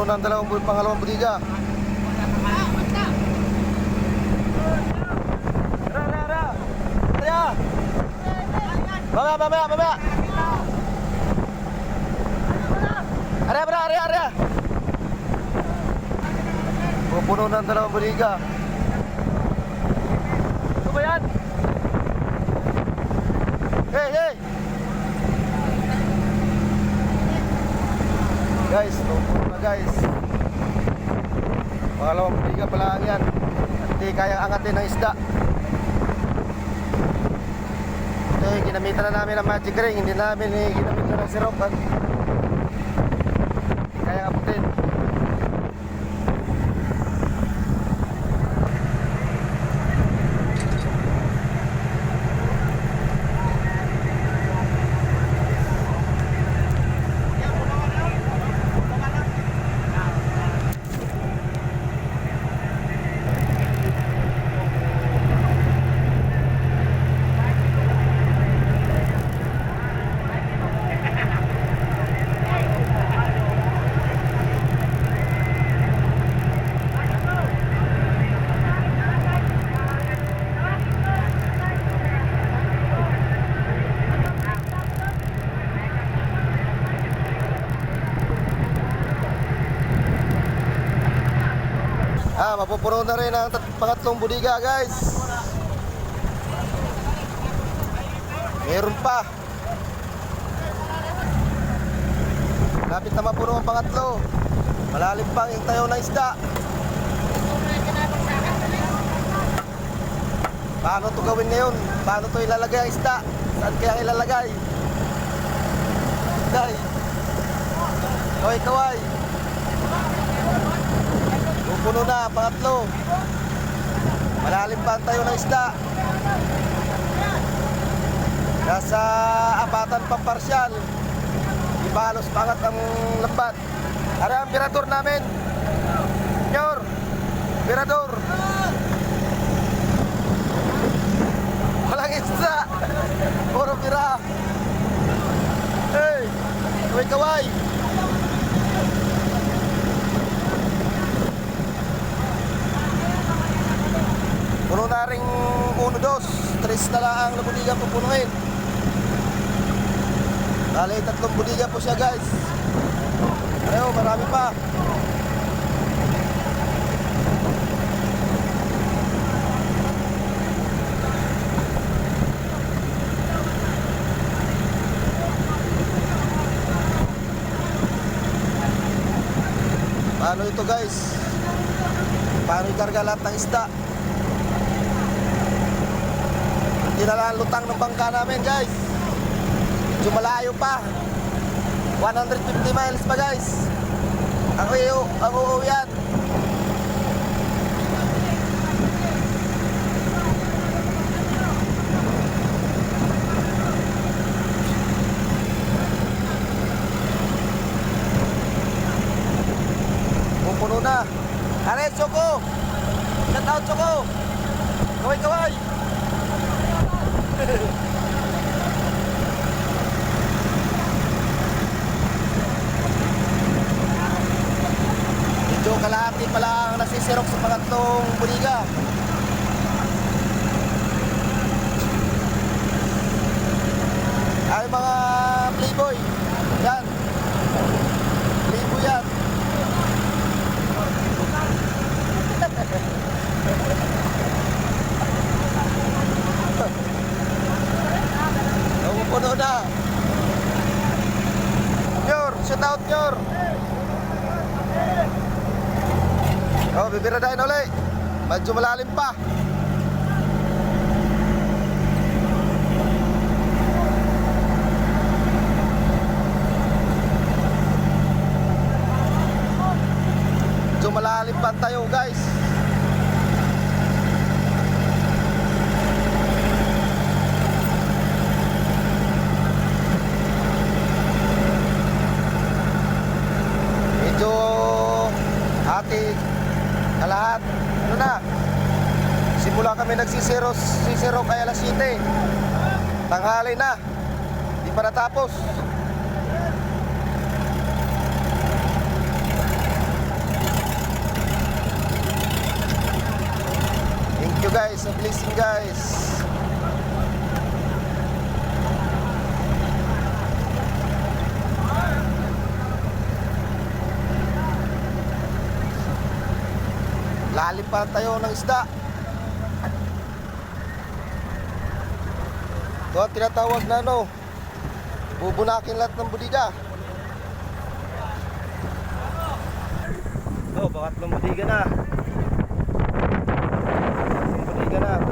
Puno ng pangalawang budiga. Mamaya. Area. Puno ng dalawang budiga. Ano ba yan? Hey! Guys, puno na guys. Pangalawang budiga pala yan. Hindi kaya angatin ng isda. Ginamitan na namin ang magic ring. Hindi namin ginamitan ng sirop. Kaya abutin. Mapupuno na rin ang pangatlong budiga guys. Meron pa. Lapit na mapuno ang pangatlo. Malalim pang yung tayo ng isda. Paano ito gawin ngayon? Paano ito ilalagay ang isda? Saan kaya ilalagay? Kaway. Puno na, pangatlo. Malalim pa ang tayo ng isda. Nasa apatan pang parsyal. Ibalos pangat ang lambat. Ara ang birador namin. Senyor, birador. Walang isda. Puro bira. Hey, kaway. Puno na rin 1, 2, 3 na lang ang budiga pupunuin. Bali, 3 budiga po siya guys. Ayaw, marami pa. Paano ito guys? Paano ikarga lahat ng isda? Hindi na lang lutang ng bangka namin guys. Medyo malayo pa. 150 miles pa guys. Ang uuwian. Pupuno na. Are, Choco. Shout out, Choco. Kaway. Medyo kalahati pala ang nasisirok sa pangatlong budiga. Ay mga playboy. Yan. Playboy yan. Puno na. Nyor, shout out Nyor. Oh, bibiradahin ulit. Medyo malalim pa. Medyo malalim pa tayo guys. Lahat, ano na, simula kami nagsisiro kay alas 7. Tanghali na, di pa natapos. you guys, a blessing guys. Lalim pa tayo ng isda. Ito ang tinatawag na bubunakin lahat ng budiga. Bakat ng budiga na. Budiga na.